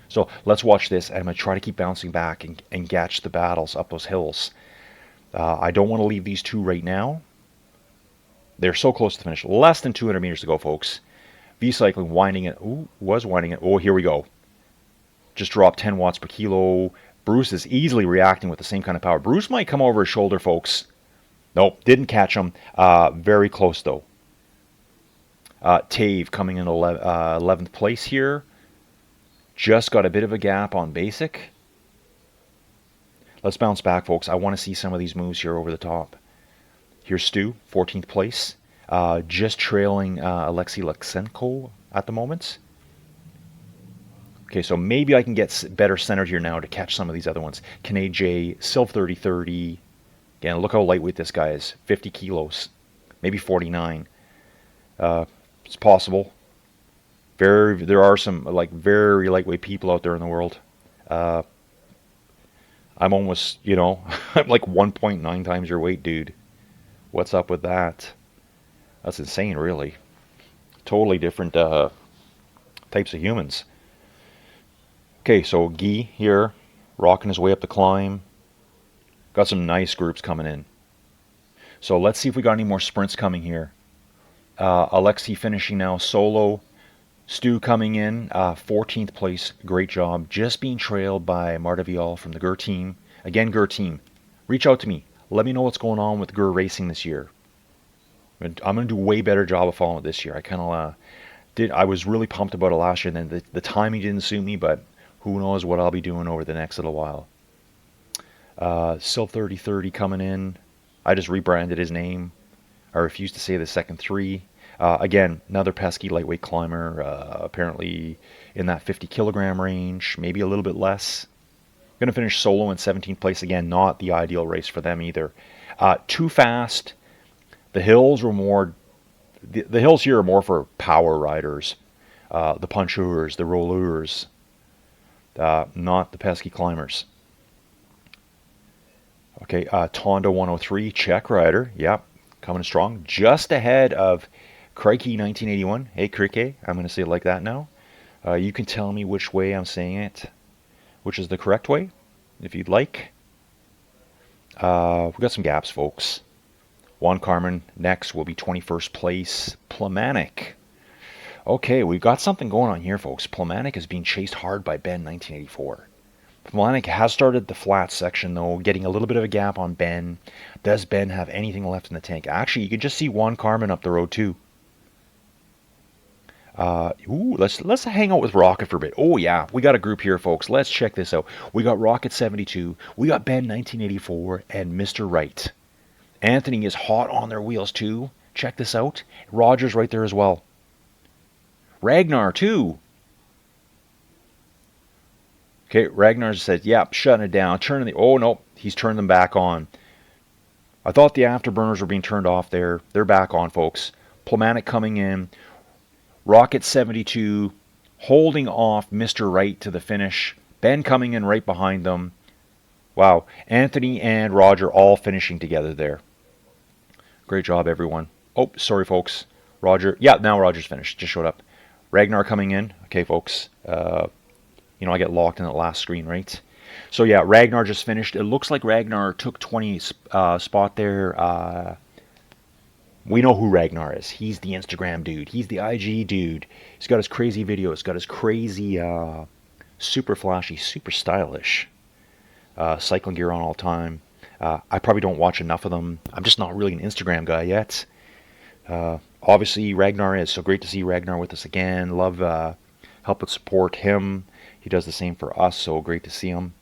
So let's watch this. I'm going to try to keep bouncing back and catch the battles up those hills. I don't want to leave these two right now. They're so close to the finish. Less than 200 meters to go, folks. V-Cycling winding it. Ooh, was winding it. Oh, here we go. Just dropped 10 watts per kilo. Bruce is easily reacting with the same kind of power. Bruce might come over his shoulder, folks. Nope, didn't catch him. Very close, though. Tave coming in 11th place here. Just got a bit of a gap on basic. Let's bounce back, folks. I want to see some of these moves here over the top. Here's Stu, 14th place. Just trailing Alexei Luxenko at the moment. Okay, so maybe I can get better centered here now to catch some of these other ones. Kane J, Silv 3030. Again, look how lightweight this guy is. 50 kilos. Maybe 49. It's possible. There are some like very lightweight people out there in the world. I'm almost, I'm like 1.9 times your weight, dude. What's up with that? That's insane, really. Totally different types of humans. Okay, so Guy here, rocking his way up the climb. Got some nice groups coming in. So let's see if we got any more sprints coming here. Alexei finishing now solo. Stu coming in, 14th place. Great job. Just being trailed by Marta Vial from the GUR team. Again, GUR team, reach out to me. Let me know what's going on with GUR racing this year. I'm going to do a way better job of following it this year. I kind of I was really pumped about it last year, and then the timing didn't suit me, but who knows what I'll be doing over the next little while. Silv 3030 coming in. I just rebranded his name. I refuse to say the second 3. Again, another pesky lightweight climber, apparently in that 50 kilogram range, maybe a little bit less. Going to finish solo in 17th place. Again, not the ideal race for them either. Too fast. The hills were more... The hills here are more for power riders. The puncheurs, the rollers. Not the pesky climbers. Okay, Tondo 103, Czech rider. Yep, coming strong. Just ahead of Crikey 1981. Hey, Crikey. I'm going to say it like that now. You can tell me which way I'm saying it, which is the correct way, if you'd like. We got some gaps, folks. Juan Carmen next will be 21st place. Plematic. Okay, we've got something going on here, folks. Plematic is being chased hard by Ben 1984. Plematic has started the flat section, though, getting a little bit of a gap on Ben. Does Ben have anything left in the tank? Actually, you can just see Juan Carmen up the road, too. Let's hang out with Rocket for a bit. Oh, yeah, we got a group here, folks. Let's check this out. We got Rocket 72, we got Ben 1984, and Mr. Right. Anthony is hot on their wheels, too. Check this out. Roger's right there as well. Ragnar, too. Okay, Ragnar said, yep, shutting it down. Turning the... Oh, no, he's turned them back on. I thought the afterburners were being turned off there. They're back on, folks. Plematic coming in. Rocket 72 holding off Mr. Right to the finish. Ben coming in right behind them. Wow. Anthony and Roger all finishing together there. Great job, everyone. Oh, sorry, folks. Roger. Yeah, now Roger's finished. Just showed up. Ragnar coming in. Okay, folks. I get locked in the last screen, right? So, yeah, Ragnar just finished. It looks like Ragnar took 20 spot there. We know who Ragnar is. He's the Instagram dude. He's the IG dude. He's got his crazy video. He's got his crazy, super flashy, super stylish cycling gear on all the time. I probably don't watch enough of them. I'm just not really an Instagram guy yet. Obviously, Ragnar is. So great to see Ragnar with us again. Love helping support him. He does the same for us. So great to see him.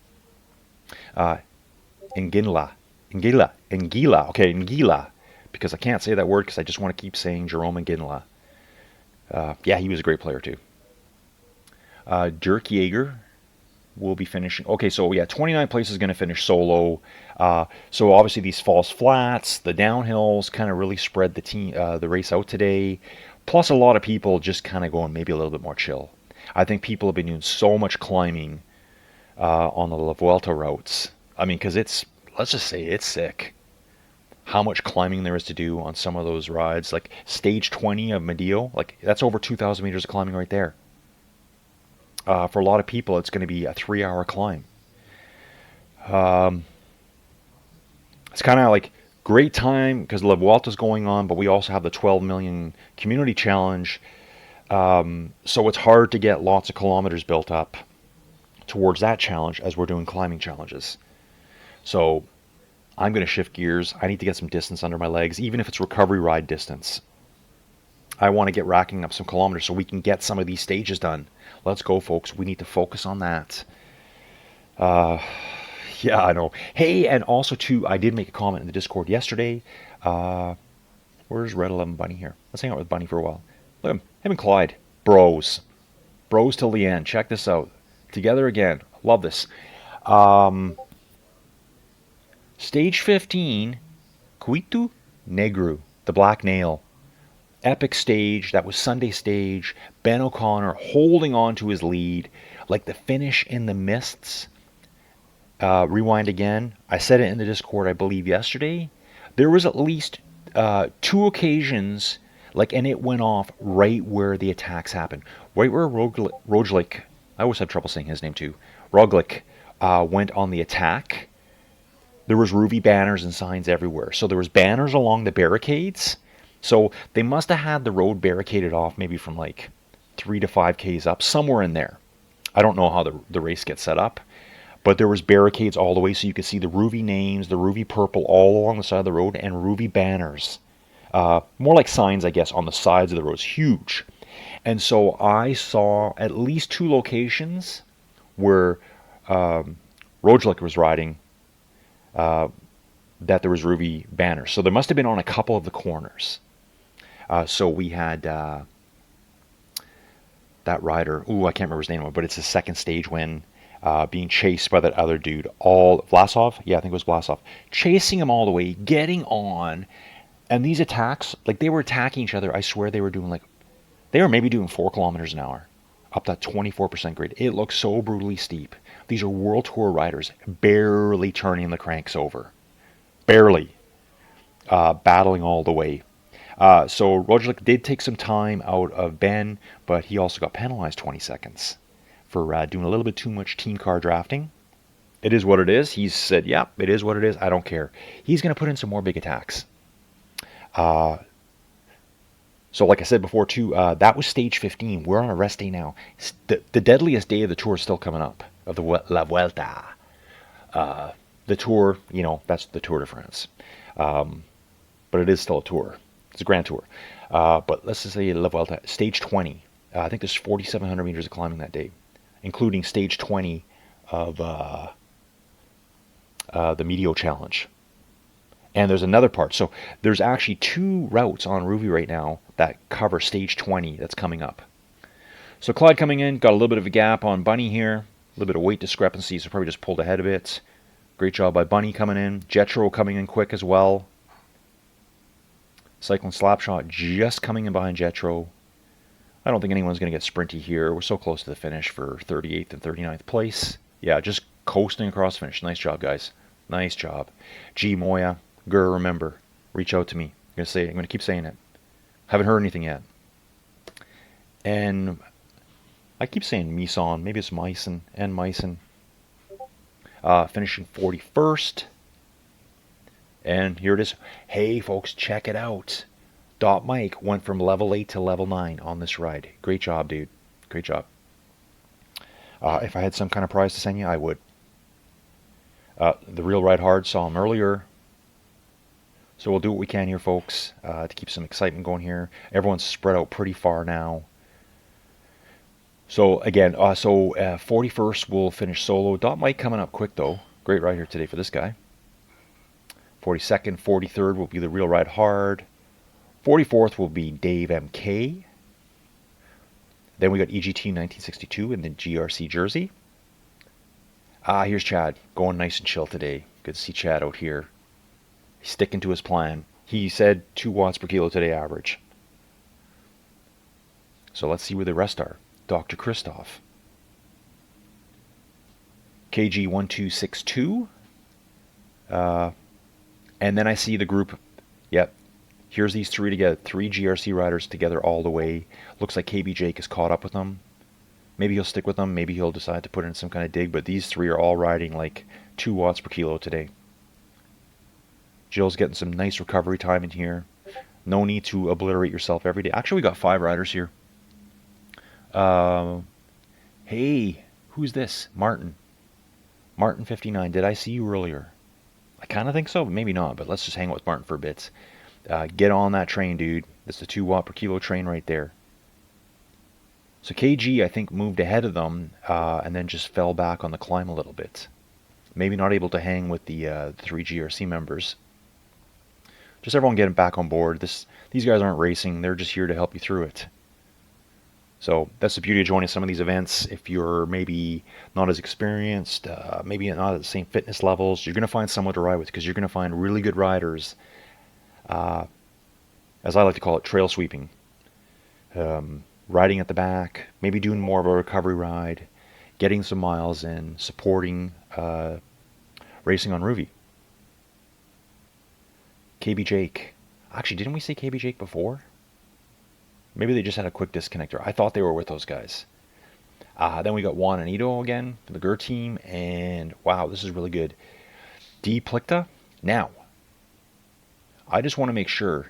Ngila. Okay, Ngila. Because I can't say that word because I just want to keep saying Jerome Ngila. Yeah, he was a great player too. Dirk Jaeger will be finishing. Okay, so yeah, 29 place is going to finish solo. So obviously these false flats, the downhills kind of really spread the race out today. Plus a lot of people just kind of going maybe a little bit more chill. I think people have been doing so much climbing on the La Vuelta routes. I mean, because let's just say it's sick. How much climbing there is to do on some of those rides. Like stage 20 of Medio, like that's over 2,000 meters of climbing right there. For a lot of people, it's going to be a 3-hour climb. It's kind of like great time because La Vuelta's going on, but we also have the 12 million community challenge. So it's hard to get lots of kilometers built up towards that challenge as we're doing climbing challenges. So I'm going to shift gears. I need to get some distance under my legs, even if it's recovery ride distance. I want to get racking up some kilometers so we can get some of these stages done. Let's go, folks. We need to focus on that. Yeah, I know. Hey, and also, too, I did make a comment in the Discord yesterday. Where's Red 11 Bunny here? Let's hang out with Bunny for a while. Look at him. Him and Clyde. Bros. Bros till the end. Check this out. Together again. Love this. Stage 15, Cuito Negro, the Black Nail. Epic stage. That was Sunday stage. Ben O'Connor holding on to his lead. Like the finish in the mists. Rewind again. I said it in the Discord, I believe, yesterday. There was at least 2 occasions, and it went off right where the attacks happened. Right where Roglic, I always have trouble saying his name too, Roglic went on the attack. There was Rouvy banners and signs everywhere. So there was banners along the barricades. So they must have had the road barricaded off maybe from 3 to 5 Ks up, somewhere in there. I don't know how the race gets set up. But there was barricades all the way so you could see the Rouvy names, the Rouvy purple all along the side of the road, and Rouvy banners. More like signs, I guess, on the sides of the roads. Huge. And so I saw at least 2 locations where Roglic was riding that there was Rouvy banners. So there must have been on a couple of the corners. So we had that rider. I can't remember his name, but it's the second stage win. Being chased by that other dude. Vlasov? Yeah, I think it was Vlasov. Chasing him all the way, getting on. And these attacks, they were attacking each other. I swear they were doing they were maybe doing 4 kilometers an hour. Up that 24% grade. It looks so brutally steep. These are World Tour riders barely turning the cranks over. Barely. Battling all the way. So Roglic did take some time out of Ben, but he also got penalized 20 seconds for doing a little bit too much team car drafting. It is what it is. He said, "Yep, it is what it is. I don't care." He's going to put in some more big attacks. Uh, so, like I said before, too, that was stage 15. We're on a rest day now. The deadliest day of the tour is still coming up, of the La Vuelta. The tour, that's the Tour de France. But it is still a tour. It's a grand tour. But let's just say La Vuelta, stage 20. I think there's 4,700 meters of climbing that day, including stage 20 of the Medio Challenge. And there's another part. So there's actually 2 routes on Rouvy right now that cover stage 20 that's coming up. So Clyde coming in, got a little bit of a gap on Bunny here. A little bit of weight discrepancy, so probably just pulled ahead a bit. Great job by Bunny coming in. Jetro coming in quick as well. Cycling Slapshot just coming in behind Jetro. I don't think anyone's going to get sprinty here. We're so close to the finish for 38th and 39th place. Yeah, just coasting across the finish. Nice job, guys. Nice job. G Moya, remember, reach out to me. I'm going to keep saying it. Haven't heard anything yet. And I keep saying Mison. Maybe it's Meissen and Meissen. Finishing 41st. And here it is. Hey, folks, check it out. Dot Mike went from level 8 to level 9 on this ride. Great job, dude. Great job. If I had some kind of prize to send you, I would. The Real Ride Hard saw him earlier. So we'll do what we can here, folks, to keep some excitement going here. Everyone's spread out pretty far now. So again, 41st will finish solo. Dot Mike coming up quick, though. Great ride here today for this guy. 42nd, 43rd will be the Real Ride Hard. 44th will be Dave MK. Then we got EGT 1962 in the GRC jersey. Here's Chad, going nice and chill today. Good to see Chad out here. He's sticking to his plan. He said 2 watts per kilo today average. So let's see where the rest are. Dr. Christoph. KG 1262. And then I see the group. Yep. Here's these 3 together. 3 GRC riders together all the way. Looks like KB Jake is caught up with them. Maybe he'll stick with them. Maybe he'll decide to put in some kind of dig. But these 3 are all riding like 2 watts per kilo today. Jill's getting some nice recovery time in here. No need to obliterate yourself every day. Actually, we got 5 riders here. Hey, who's this? Martin. Martin 59. Did I see you earlier? I kind of think so, but maybe not. But let's just hang out with Martin for a bit. Get on that train, dude. That's the 2 watt per kilo train right there. So KG, I think, moved ahead of them and then just fell back on the climb a little bit. Maybe not able to hang with the 3 GRC members. Just everyone getting back on board. These guys aren't racing. They're just here to help you through it. So that's the beauty of joining some of these events. If you're maybe not as experienced, maybe not at the same fitness levels, you're going to find someone to ride with because you're going to find really good riders, as I like to call it, trail sweeping. Riding at the back, maybe doing more of a recovery ride, getting some miles in, supporting racing on Rouvy. KB Jake. Actually, didn't we say KB Jake before? Maybe they just had a quick disconnector. I thought they were with those guys. Then we got Juan and Ito again for the GER team. And wow, this is really good. D. Plicta. Now, I just want to make sure.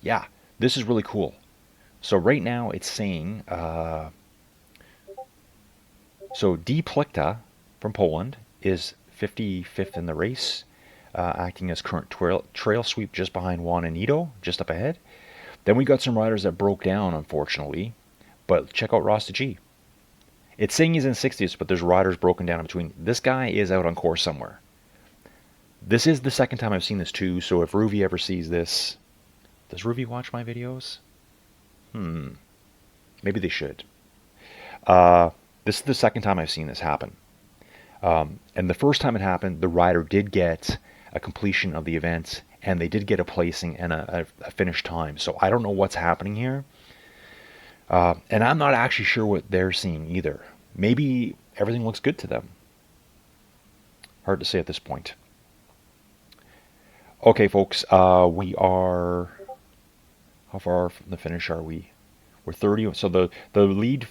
Yeah, this is really cool. So right now it's saying, so D. Plicta from Poland is 55th in the race, acting as current trail sweep just behind Juan and Ito, just up ahead. Then we got some riders that broke down, unfortunately. But check out Rasta G. It's saying he's in 60th, but there's riders broken down in between. This guy is out on course somewhere. This is the second time I've seen this too, so if Rouvy ever sees this... Does Rouvy watch my videos? Maybe they should. This is the second time I've seen this happen. And the first time it happened, the rider did get a completion of the event, and they did get a placing and a finish time. So I don't know what's happening here. And I'm not actually sure what they're seeing either. Maybe everything looks good to them. Hard to say at this point. Okay, folks, we are How far from the finish are we? We're 30. So the lead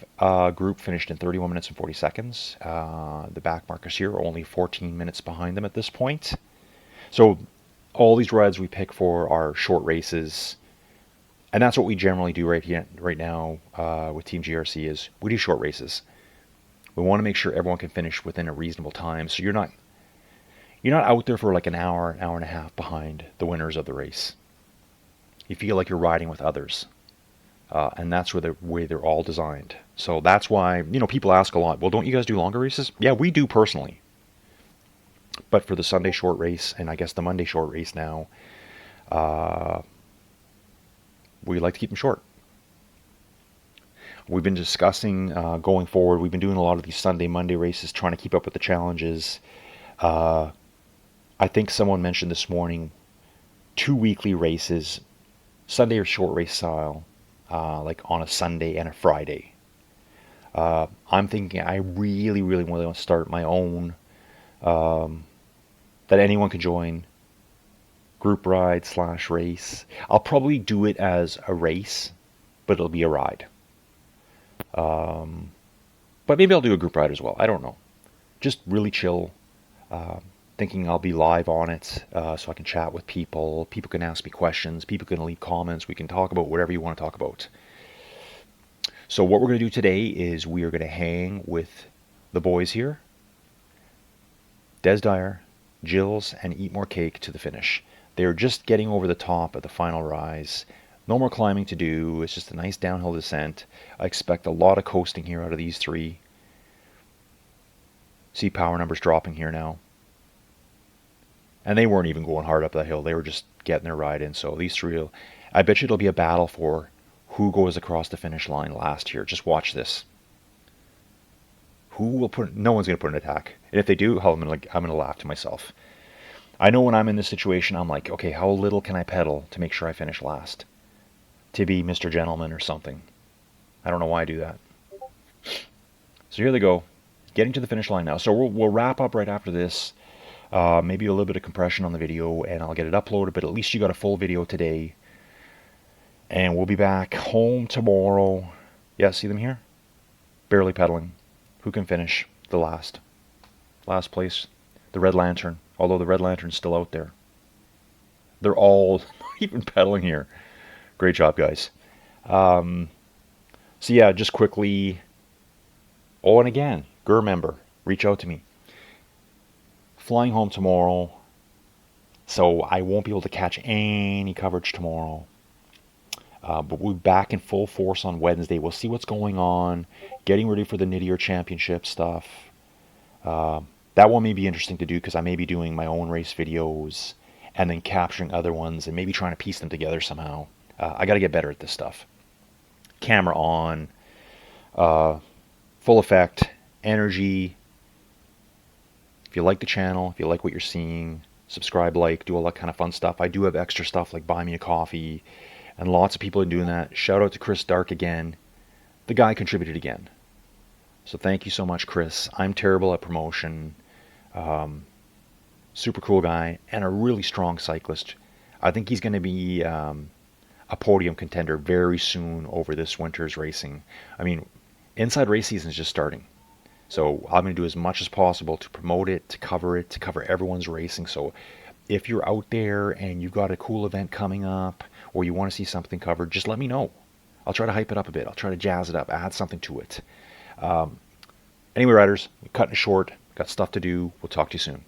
group finished in 31 minutes and 40 seconds. The back markers here are only 14 minutes behind them at this point. So all these rides we pick for are short races, and that's what we generally do right now with Team GRC is we do short races. We want to make sure everyone can finish within a reasonable time, so you're not out there for like an hour and a half behind the winners of the race. You feel like you're riding with others, and that's where the way they're all designed. So that's why people ask a lot. Well, don't you guys do longer races? Yeah, we do personally, but for the Sunday short race and I guess the Monday short race now, we like to keep them short. We've been discussing going forward. We've been doing a lot of these Sunday, Monday races, trying to keep up with the challenges. I think someone mentioned this morning 2 weekly races, Sunday or short race style, like on a Sunday and a Friday. I'm thinking I really, really want to start my own that anyone can join group ride / race. I'll probably do it as a race, but it'll be a ride. But maybe I'll do a group ride as well. I don't know. Just really chill. Thinking I'll be live on it, so I can chat with people. People can ask me questions. People can leave comments. We can talk about whatever you want to talk about. So what we're going to do today is we are going to hang with the boys here. Des Dyer, Jills, and Eat More Cake to the finish. They're just getting over the top at the final rise. No more climbing to do. It's just a nice downhill descent. I expect a lot of coasting here out of these three. See power numbers dropping here now. And they weren't even going hard up that hill. They were just getting their ride in. So these three, I bet you it'll be a battle for who goes across the finish line last here. Just watch this. Who will put? No one's going to put an attack. And if they do, I'm going to laugh to myself. I know when I'm in this situation, I'm like, okay, how little can I pedal to make sure I finish last? To be Mr. Gentleman or something. I don't know why I do that. So here they go. Getting to the finish line now. So we'll wrap up right after this. Maybe a little bit of compression on the video, and I'll get it uploaded, but at least you got a full video today. And we'll be back home tomorrow. Yeah, see them here? Barely pedaling. Who can finish the last place? The Red Lantern. Although the Red Lantern's still out there. They're all even pedaling here. Great job, guys. So yeah, just quickly. Oh, and again, GUR member, reach out to me. Flying home tomorrow, so I won't be able to catch any coverage tomorrow. But we'll be back in full force on Wednesday. We'll see what's going on, getting ready for the Nittier Championship stuff. That one may be interesting to do because I may be doing my own race videos and then capturing other ones and maybe trying to piece them together somehow. I got to get better at this stuff. Camera on, full effect, energy. If you like the channel, if you like what you're seeing, subscribe, like, do all that kind of fun stuff. I do have extra stuff like buy me a coffee, and lots of people are doing that. Shout out to Chris Dark again. The guy contributed again. So thank you so much, Chris. I'm terrible at promotion. Super cool guy and a really strong cyclist. I think he's going to be a podium contender very soon over this winter's racing. I mean, inside race season is just starting. So I'm going to do as much as possible to promote it, to cover everyone's racing. So if you're out there and you've got a cool event coming up or you want to see something covered, just let me know. I'll try to hype it up a bit. I'll try to jazz it up, add something to it. Anyway, riders, cutting it short. Got stuff to do. We'll talk to you soon.